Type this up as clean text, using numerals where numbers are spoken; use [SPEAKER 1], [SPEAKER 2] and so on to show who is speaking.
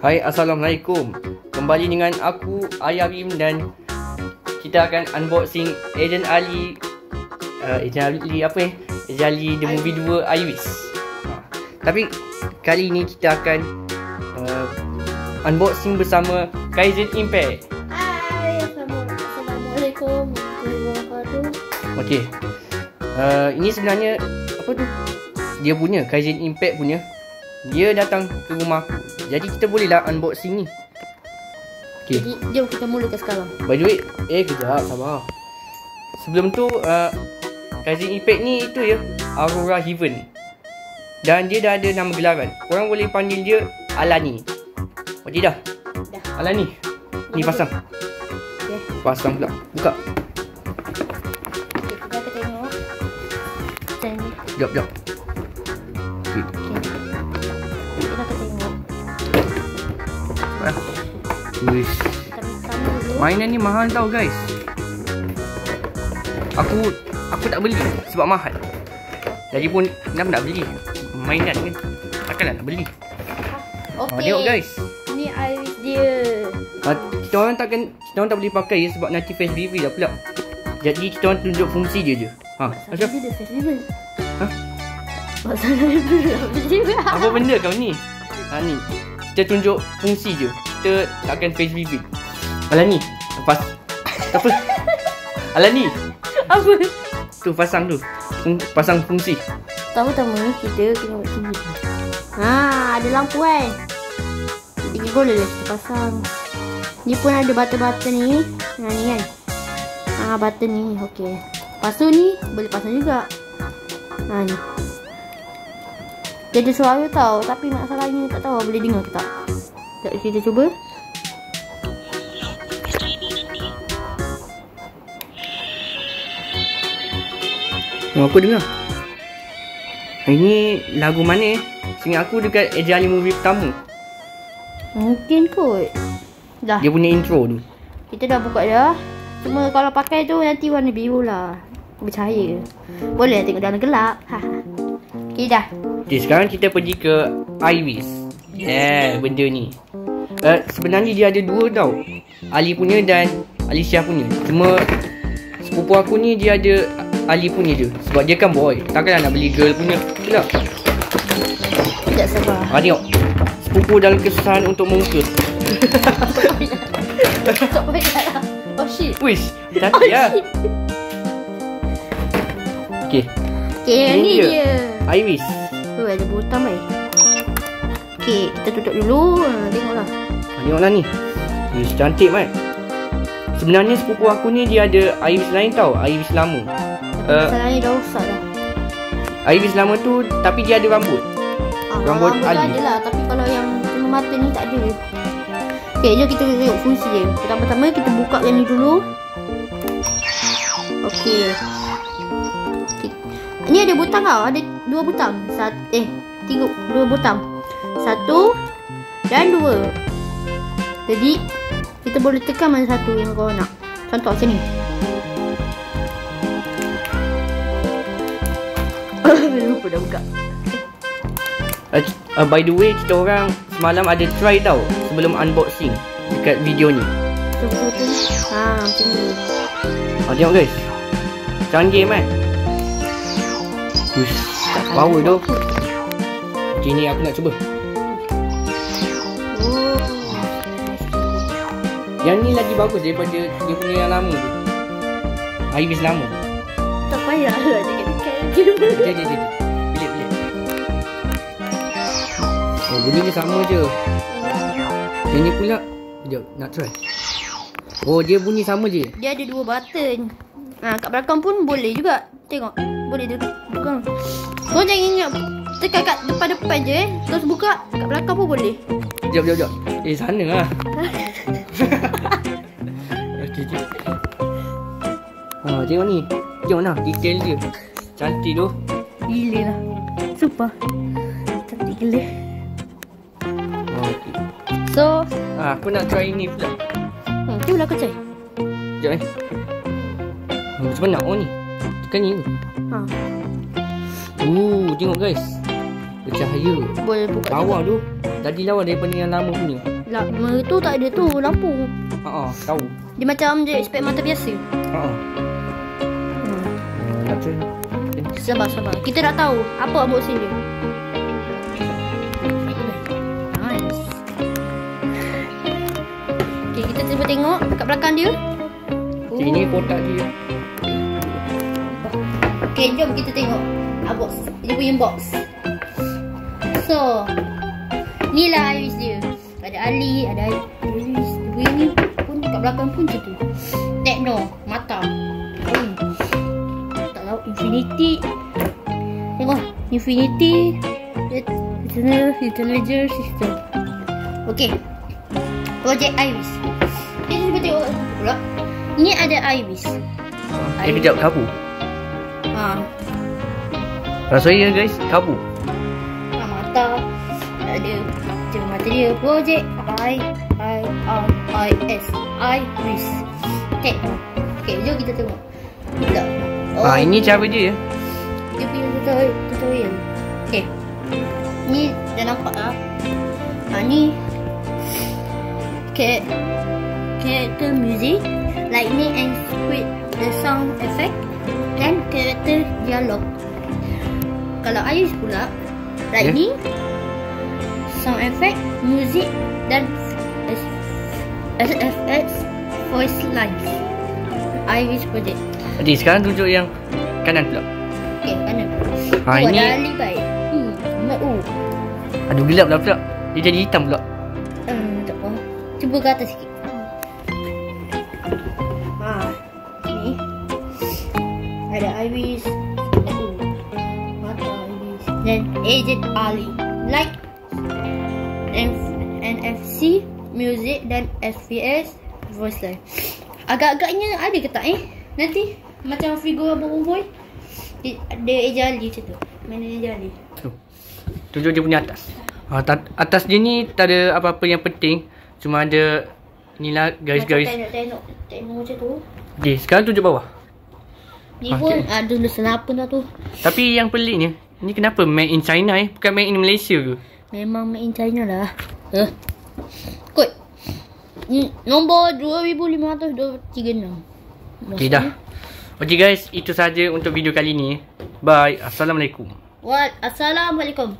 [SPEAKER 1] Hai, Assalamualaikum. Kembali dengan aku, Ayah Bim, dan kita akan unboxing Agent Ali. Agent Ali apa ya? Agent Ali The Movie 2 iWish. Tapi kali ini kita akan unboxing bersama Kaizen Impact.
[SPEAKER 2] Hai, Assalamualaikum warahmatullahi wabarakatuh.
[SPEAKER 1] Okey. Ini sebenarnya apa tu? Dia punya Kaizen Impact punya. Dia datang ke rumah aku. Jadi kita bolehlah unboxing ni. Okey.
[SPEAKER 2] Jadi jom kita mulakan sekarang.
[SPEAKER 1] By the way, kejap, sabar. Sebelum tu, Kaizen Impact ni itu ya, Aurora Heaven. Dan dia dah ada nama gelaran. Korang boleh panggil dia Alani. Okey dah?
[SPEAKER 2] Dah.
[SPEAKER 1] Alani. Ni pasang.
[SPEAKER 2] Okay.
[SPEAKER 1] Pasang pula. Buka.
[SPEAKER 2] Okay, kita akan tengok. Macam ni.
[SPEAKER 1] Sekejap, sekejap. Okay.
[SPEAKER 2] Kita akan tengok.
[SPEAKER 1] Wish.
[SPEAKER 2] Kita pertama dulu.
[SPEAKER 1] Mainan ni mahal tau guys. Aku tak beli sebab mahal. Jadi pun nak beli. Mainan kan, takkanlah nak beli.
[SPEAKER 2] Okay.
[SPEAKER 1] Tengok guys.
[SPEAKER 2] Ni iWish dia.
[SPEAKER 1] Kita orang tak boleh pakai ya, sebab nanti face reveal dah pula. Jadi kita orang tunjuk fungsi dia je. Macam
[SPEAKER 2] Dia face reveal.
[SPEAKER 1] Ha?
[SPEAKER 2] Masalah dia.
[SPEAKER 1] Apa benda kau ni? Ni. Kita tunjuk fungsi je. Kita takkan face reveal. Alani, lepas. Apa? Alani.
[SPEAKER 2] Apa?
[SPEAKER 1] Tu pasang tu. Pasang fungsi.
[SPEAKER 2] Pertama-tama kita kena buat TV. Ada lampu kan. Jadi boleh lah kita pasang. Ni pun ada button-button ni. Ni kan. Button ni. Okey. Lepas tu ni boleh pasang juga. Ni. Dia ada suara tau. Tapi masalahnya tak tahu boleh dengar ke tak. Sekejap kita cuba.
[SPEAKER 1] Aku dengar. Ini lagu mana Seingat aku dekat Agent Ali movie pertama.
[SPEAKER 2] Mungkin kot. Dah.
[SPEAKER 1] Dia punya intro tu.
[SPEAKER 2] Kita dah buka dah. Cuma kalau pakai tu nanti warna biru lah. Bercahaya. Boleh tengok dalam gelap. Okay dah.
[SPEAKER 1] Okay, sekarang kita pergi ke iWish. Benda ni. Sebenarnya dia ada dua tau. Ali punya dan Alicia punya. Cuma sepupu aku ni dia ada Ali punya je. Sebab dia kan boy. Takkanlah nak beli girl punya. Betul tak?
[SPEAKER 2] Sekejap sabar.
[SPEAKER 1] Tengok. Sepupu dalam kesusahan untuk mengungkus.
[SPEAKER 2] Tak payah lah. Oh shit.
[SPEAKER 1] Wish. Cantik lah. Okay.
[SPEAKER 2] Okay, ni dia.
[SPEAKER 1] iWish.
[SPEAKER 2] Ada butang baik. Okay, kita tutup dulu. Tengoklah.
[SPEAKER 1] Tengoklah ni. Wish, cantik mat. Sebenarnya sepupu aku ni dia ada iWish lain tau. iWish lama.
[SPEAKER 2] Masalahnya dah rosak dah.
[SPEAKER 1] iWish lama tu tapi dia ada rambut. Rambut Ali.
[SPEAKER 2] ada lah. Tapi kalau yang cuma mata ni tak ada. Okay, jom kita tengok fungsi dia. Pertama-tama kita buka yang ni dulu. Okay. Ni ada butang tau. Ada dua butang. Dua butang. Satu dan dua. Jadi kita boleh tekan mana satu yang kau nak. Contoh macam ni. Lupa dah buka.
[SPEAKER 1] By the way, kita orang semalam ada try tau sebelum unboxing dekat video ni.
[SPEAKER 2] Betul-betul. Macam ni.
[SPEAKER 1] Tengok guys. Canggih kan? Ush, power tu. Okay, ni aku nak cuba. Yang ni lagi bagus daripada dia punya yang lama tu. iWish lama.
[SPEAKER 2] Tak payah lah dekat-dekat.
[SPEAKER 1] Jadi. Bilik. Oh, bunyi ni sama je. Yang ni pula. Sekejap, nak try. Oh, dia bunyi sama je.
[SPEAKER 2] Dia ada dua button. Kat belakang pun boleh juga. Tengok. Boleh dekat belakang. Kau jangan ingat tekan kat depan-depan je terus buka. Kat belakang pun boleh.
[SPEAKER 1] Sekejap. Sana lah. Okay. Tengok ni. Tengok lah detail dia. Cantik tu.
[SPEAKER 2] Gila lah. Super. Cantik gila.
[SPEAKER 1] Okay.
[SPEAKER 2] So
[SPEAKER 1] aku nak try ni pula.
[SPEAKER 2] tu lah aku try.
[SPEAKER 1] Sekejap macam mana ni? Tekan ni. Tengok guys. Bercahaya.
[SPEAKER 2] Boleh buka
[SPEAKER 1] Lawa
[SPEAKER 2] juga.
[SPEAKER 1] tu. Jadi lawa daripada yang lama punya.
[SPEAKER 2] Mata tu tak ada tu lampu.
[SPEAKER 1] Tahu.
[SPEAKER 2] Dia macam je spek mata biasa. Sabar. Kita dah tahu apa unboxing dia. Nice. Okay, kita cuba tengok kat belakang dia.
[SPEAKER 1] Okay, ini kotak dia.
[SPEAKER 2] Okay, jom kita tengok box. Dia punya box. So, ni lah iris dia. Ada Ali, ada iris. Dia punya ni pun kat belakang pun macam tu. Techno, mata. Tak tahu, Infinity. Tengok, Infinity Intelligence System. Okay, Project Iris. Kita cuba tengok pula. Ni ada Iris.
[SPEAKER 1] Kejap, kabur. Rasanya guys, kabur.
[SPEAKER 2] Mata. Ada macam mata dia. Project IRIS. Iris. Okay, jom kita tengok.
[SPEAKER 1] Ini cara dia.
[SPEAKER 2] Dia punya tutorial. Okay, ni dah nampak lah. Ni character music, lightning and squid, the sound effect, dan character dialog. Kalau Iris pula, lightning, sound effect, music, dan SFX voice lines. Iris Project.
[SPEAKER 1] Jadi sekarang tunjuk yang kanan pula.
[SPEAKER 2] Okay, kanan.
[SPEAKER 1] Ini
[SPEAKER 2] dah lipat.
[SPEAKER 1] Aduh, gelap dah pula. Dia jadi hitam pula.
[SPEAKER 2] Tak apa. Cuba ke atas sikit. Ni ada Iris, mata Iris, dan Agent Ali, like NFC, music, dan FPS voice line. Agak-agaknya ada ke tak nanti macam figur Bobo Boy. Ada Agent Ali macam tu. Mana Agent Ali?
[SPEAKER 1] Tunjuk dia punya atas. Atas dia ni tak ada apa-apa yang penting. Cuma ada ni lah garis-garis.
[SPEAKER 2] Tengok macam tu.
[SPEAKER 1] Okay, sekarang tunjuk bawah.
[SPEAKER 2] Ni pun ada tulisan apa dah tu.
[SPEAKER 1] Tapi yang peliknya, ni kenapa made in China bukan made in Malaysia ke?
[SPEAKER 2] Memang made in China lah. Kod. Nombor 2536.
[SPEAKER 1] Okay, dah. Okay guys, itu saja untuk video kali ni. Bye. Assalamualaikum.
[SPEAKER 2] Assalamualaikum.